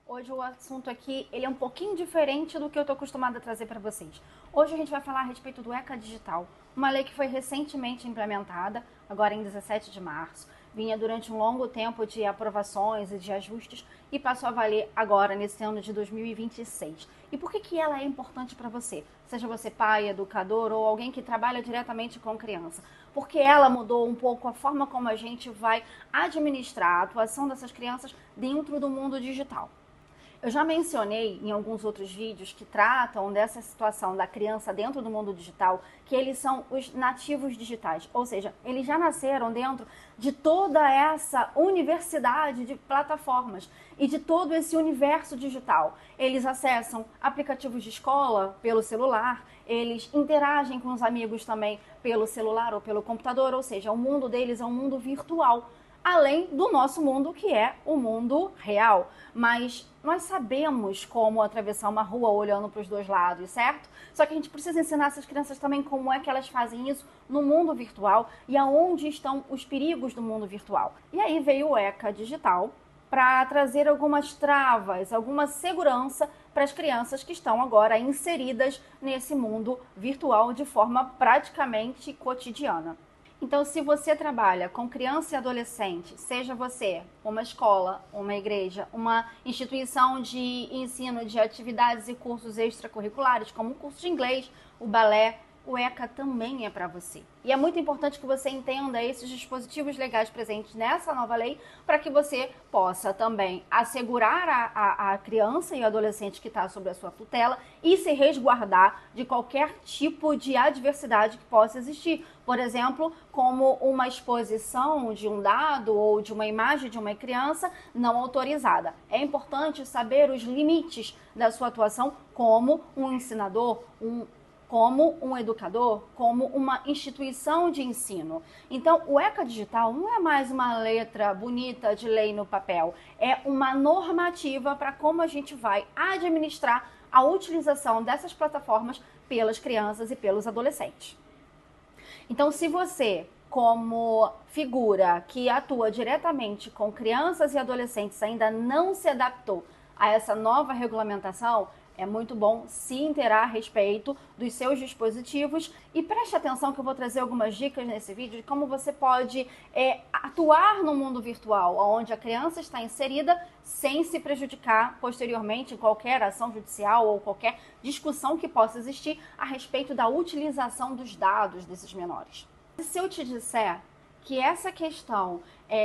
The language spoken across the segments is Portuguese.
Hoje o assunto aqui, ele é um pouquinho diferente do que eu estou acostumada a trazer para vocês. Hoje a gente vai falar a respeito do ECA Digital, uma lei que foi recentemente implementada, agora em 17 de março, vinha durante um longo tempo de aprovações e de ajustes e passou a valer agora, nesse ano de 2026. E por que ela é importante para você? Seja você pai, educador ou alguém que trabalha diretamente com criança. Porque ela mudou um pouco a forma como a gente vai administrar a atuação dessas crianças dentro do mundo digital. Eu já mencionei em alguns outros vídeos que tratam dessa situação da criança dentro do mundo digital, que eles são os nativos digitais, ou seja, eles já nasceram dentro de toda essa universidade de plataformas e de todo esse universo digital. Eles acessam aplicativos de escola pelo celular, eles interagem com os amigos também pelo celular ou pelo computador, ou seja, o mundo deles é um mundo virtual, além do nosso mundo, que é o mundo real. Mas nós sabemos como atravessar uma rua olhando para os dois lados, certo? Só que a gente precisa ensinar essas crianças também como é que elas fazem isso no mundo virtual e aonde estão os perigos do mundo virtual. E aí veio o ECA Digital para trazer algumas travas, alguma segurança para as crianças que estão agora inseridas nesse mundo virtual de forma praticamente cotidiana. Então, se você trabalha com criança e adolescente, seja você uma escola, uma igreja, uma instituição de ensino de atividades e cursos extracurriculares, como o curso de inglês, o balé, o ECA também é para você. E é muito importante que você entenda esses dispositivos legais presentes nessa nova lei para que você possa também assegurar a criança e o adolescente que está sob a sua tutela e se resguardar de qualquer tipo de adversidade que possa existir. Por exemplo, como uma exposição de um dado ou de uma imagem de uma criança não autorizada. É importante saber os limites da sua atuação como um ensinador, como um educador, como uma instituição de ensino. Então, o ECA Digital não é mais uma letra bonita de lei no papel, é uma normativa para como a gente vai administrar a utilização dessas plataformas pelas crianças e pelos adolescentes. Então, se você, como figura que atua diretamente com crianças e adolescentes, ainda não se adaptou a essa nova regulamentação, é muito bom se inteirar a respeito dos seus dispositivos e preste atenção que eu vou trazer algumas dicas nesse vídeo de como você pode atuar no mundo virtual, onde a criança está inserida sem se prejudicar posteriormente em qualquer ação judicial ou qualquer discussão que possa existir a respeito da utilização dos dados desses menores. Se eu te disser que essa questão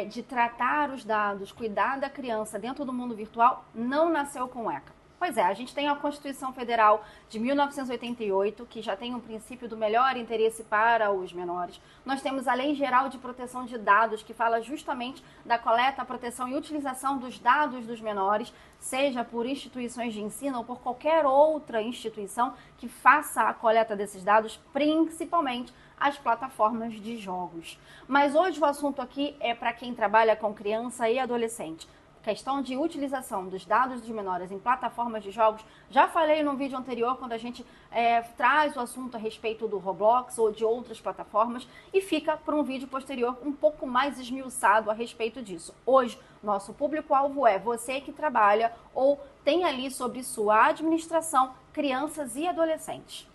de tratar os dados, cuidar da criança dentro do mundo virtual, não nasceu com o ECA. Pois é, a gente tem a Constituição Federal de 1988, que já tem um princípio do melhor interesse para os menores. Nós temos a Lei Geral de Proteção de Dados, que fala justamente da coleta, proteção e utilização dos dados dos menores, seja por instituições de ensino ou por qualquer outra instituição que faça a coleta desses dados, principalmente as plataformas de jogos. Mas hoje o assunto aqui é para quem trabalha com criança e adolescente. Questão de utilização dos dados dos menores em plataformas de jogos, já falei no vídeo anterior quando a gente traz o assunto a respeito do Roblox ou de outras plataformas e fica para um vídeo posterior um pouco mais esmiuçado a respeito disso. Hoje, nosso público-alvo é você que trabalha ou tem ali sobre sua administração crianças e adolescentes.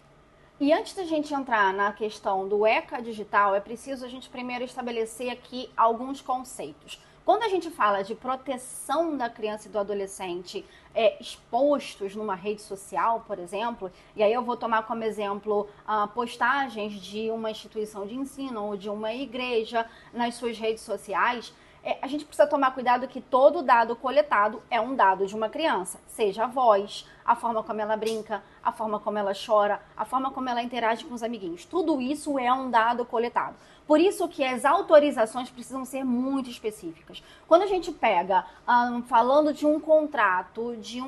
E antes da gente entrar na questão do ECA Digital, é preciso a gente primeiro estabelecer aqui alguns conceitos. Quando a gente fala de proteção da criança e do adolescente expostos numa rede social, por exemplo, e aí eu vou tomar como exemplo postagens de uma instituição de ensino ou de uma igreja nas suas redes sociais, a gente precisa tomar cuidado que todo dado coletado é um dado de uma criança, seja a voz, a forma como ela brinca, a forma como ela chora, a forma como ela interage com os amiguinhos. Tudo isso é um dado coletado. Por isso que as autorizações precisam ser muito específicas. Quando a gente pega, falando de um contrato de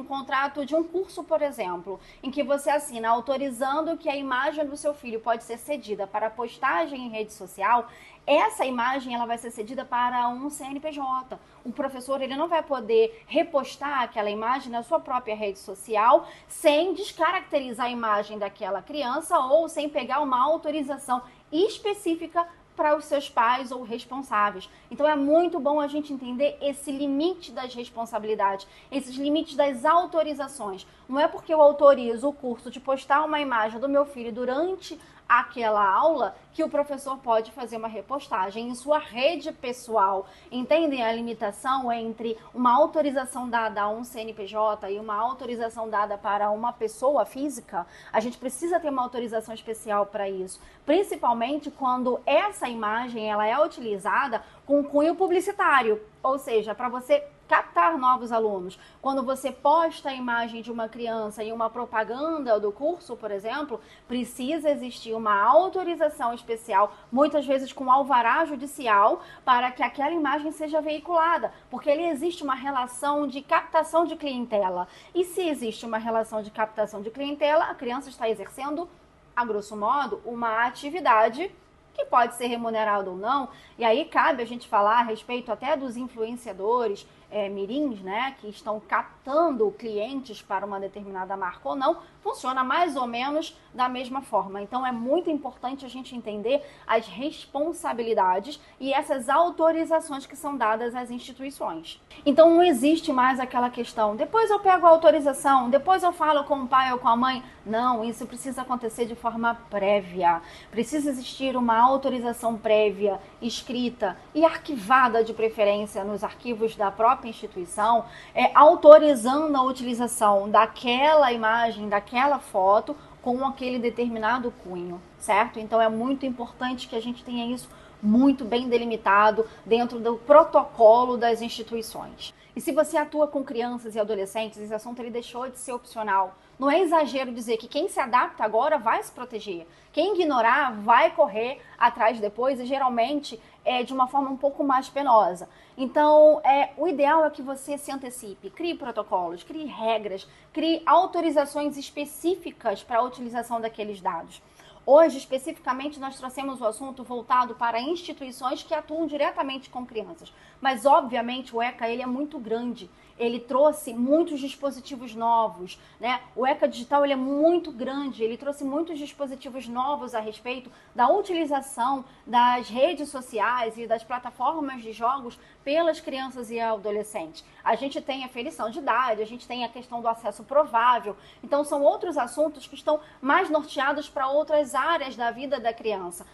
um curso, por exemplo, em que você assina autorizando que a imagem do seu filho pode ser cedida para postagem em rede social, essa imagem ela vai ser cedida para um CNPJ. O professor ele não vai poder repostar aquela imagem na sua própria rede social sem descaracterizar a imagem daquela criança ou sem pegar uma autorização específica para os seus pais ou responsáveis. Então é muito bom a gente entender esse limite das responsabilidades, esses limites das autorizações. Não é porque eu autorizo o curso de postar uma imagem do meu filho durante aquela aula que o professor pode fazer uma repostagem em sua rede pessoal. Entendem a limitação entre uma autorização dada a um CNPJ e uma autorização dada para uma pessoa física? A gente precisa ter uma autorização especial para isso, principalmente quando essa imagem ela é utilizada com cunho publicitário, ou seja, para você captar novos alunos. Quando você posta a imagem de uma criança em uma propaganda do curso, por exemplo, precisa existir uma autorização especial, muitas vezes com alvará judicial, para que aquela imagem seja veiculada, porque ali existe uma relação de captação de clientela. E se existe uma relação de captação de clientela, a criança está exercendo, a grosso modo, uma atividade que pode ser remunerado ou não, e aí cabe a gente falar a respeito até dos influenciadores, mirins, né, que estão captando clientes para uma determinada marca ou não, funciona mais ou menos da mesma forma. Então é muito importante a gente entender as responsabilidades e essas autorizações que são dadas às instituições. Então não existe mais aquela questão, depois eu pego a autorização, depois eu falo com o pai ou com a mãe. Não, isso precisa acontecer de forma prévia. Precisa existir uma autorização prévia, escrita e arquivada de preferência nos arquivos da própria instituição, autorizando a utilização daquela imagem, daquela foto com aquele determinado cunho, certo? Então é muito importante que a gente tenha isso muito bem delimitado dentro do protocolo das instituições. E se você atua com crianças e adolescentes, esse assunto ele deixou de ser opcional. Não é exagero dizer que quem se adapta agora vai se proteger. Quem ignorar vai correr atrás depois e geralmente de uma forma um pouco mais penosa. Então, o ideal é que você se antecipe, crie protocolos, crie regras, crie autorizações específicas para a utilização daqueles dados. Hoje, especificamente, nós trouxemos o assunto voltado para instituições que atuam diretamente com crianças. Mas, obviamente, o ECA ele é muito grande. Ele trouxe muitos dispositivos novos, né? O ECA Digital ele é muito grande, ele trouxe muitos dispositivos novos a respeito da utilização das redes sociais e das plataformas de jogos pelas crianças e adolescentes. A gente tem a aferição de idade, a gente tem a questão do acesso provável. Então, são outros assuntos que estão mais norteados para outras áreas da vida da criança.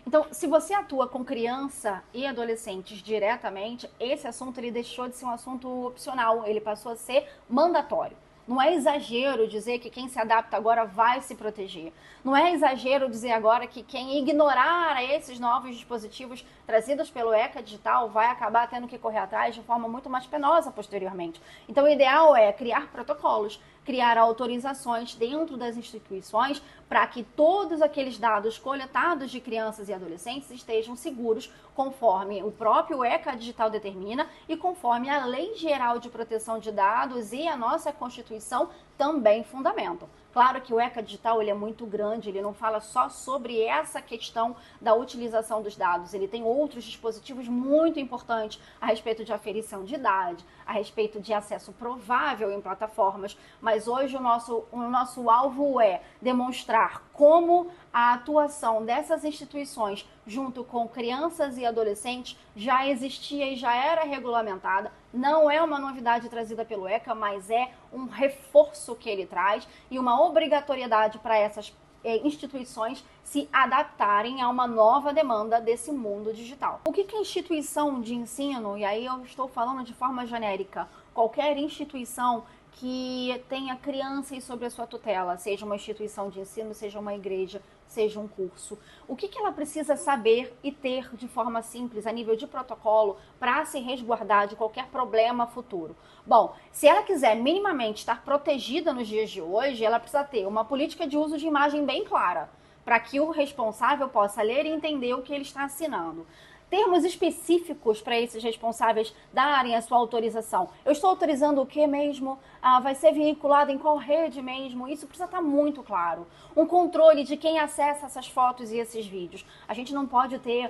Então, se você atua com criança e adolescentes diretamente, esse assunto ele deixou de ser um assunto opcional, ele passou a ser mandatório. Não é exagero dizer que quem se adapta agora vai se proteger. Não é exagero dizer agora que quem ignorar esses novos dispositivos trazidos pelo ECA Digital vai acabar tendo que correr atrás de forma muito mais penosa posteriormente. Então, o ideal é criar protocolos, criar autorizações dentro das instituições para que todos aqueles dados coletados de crianças e adolescentes estejam seguros conforme o próprio ECA Digital determina e conforme a Lei Geral de Proteção de Dados e a nossa Constituição também fundamentam. Claro que o ECA Digital ele é muito grande, ele não fala só sobre essa questão da utilização dos dados, ele tem outros dispositivos muito importantes a respeito de aferição de idade, a respeito de acesso provável em plataformas, mas hoje o nosso alvo é demonstrar como a atuação dessas instituições junto com crianças e adolescentes já existia e já era regulamentada. Não é uma novidade trazida pelo ECA, mas é um reforço que ele traz e uma obrigatoriedade para essas instituições se adaptarem a uma nova demanda desse mundo digital. O que é instituição de ensino? E aí eu estou falando de forma genérica. Qualquer instituição que tenha crianças sob a sua tutela, seja uma instituição de ensino, seja uma igreja, seja um curso. O que ela precisa saber e ter de forma simples, a nível de protocolo, para se resguardar de qualquer problema futuro? Bom, se ela quiser minimamente estar protegida nos dias de hoje, ela precisa ter uma política de uso de imagem bem clara, para que o responsável possa ler e entender o que ele está assinando. Termos específicos para esses responsáveis darem a sua autorização. Eu estou autorizando o que mesmo? Vai ser vinculado em qual rede mesmo? Isso precisa estar muito claro. Um controle de quem acessa essas fotos e esses vídeos. A gente não pode ter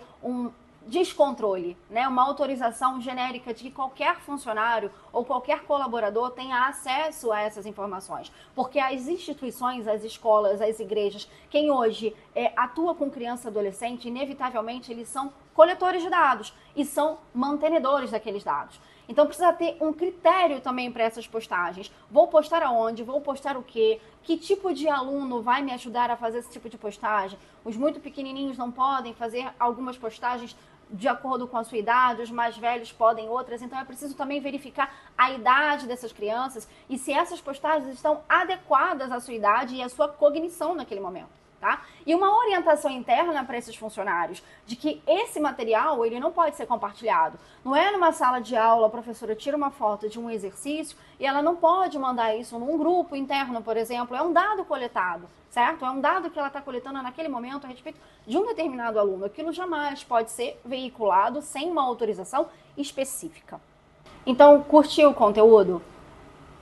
descontrole, né? Uma autorização genérica de que qualquer funcionário ou qualquer colaborador tenha acesso a essas informações. Porque as instituições, as escolas, as igrejas, quem hoje atua com criança e adolescente, inevitavelmente eles são coletores de dados e são mantenedores daqueles dados. Então precisa ter um critério também para essas postagens. Vou postar aonde? Vou postar o quê? Que tipo de aluno vai me ajudar a fazer esse tipo de postagem? Os muito pequenininhos não podem fazer algumas postagens de acordo com a sua idade, os mais velhos podem outras. Então é preciso também verificar a idade dessas crianças e se essas postagens estão adequadas à sua idade e à sua cognição naquele momento. Tá? E uma orientação interna para esses funcionários de que esse material ele não pode ser compartilhado. Não é numa sala de aula a professora tira uma foto de um exercício e ela não pode mandar isso num grupo interno, por exemplo. É um dado coletado, certo? É um dado que ela está coletando naquele momento a respeito de um determinado aluno. Aquilo jamais pode ser veiculado sem uma autorização específica. Então, curtiu o conteúdo?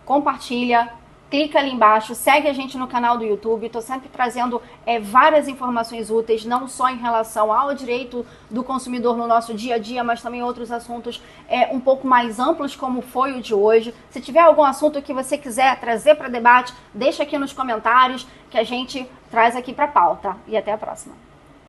Compartilha. Clica ali embaixo, segue a gente no canal do YouTube, estou sempre trazendo várias informações úteis, não só em relação ao direito do consumidor no nosso dia a dia, mas também outros assuntos um pouco mais amplos, como foi o de hoje. Se tiver algum assunto que você quiser trazer para debate, deixa aqui nos comentários que a gente traz aqui para pauta. E até a próxima.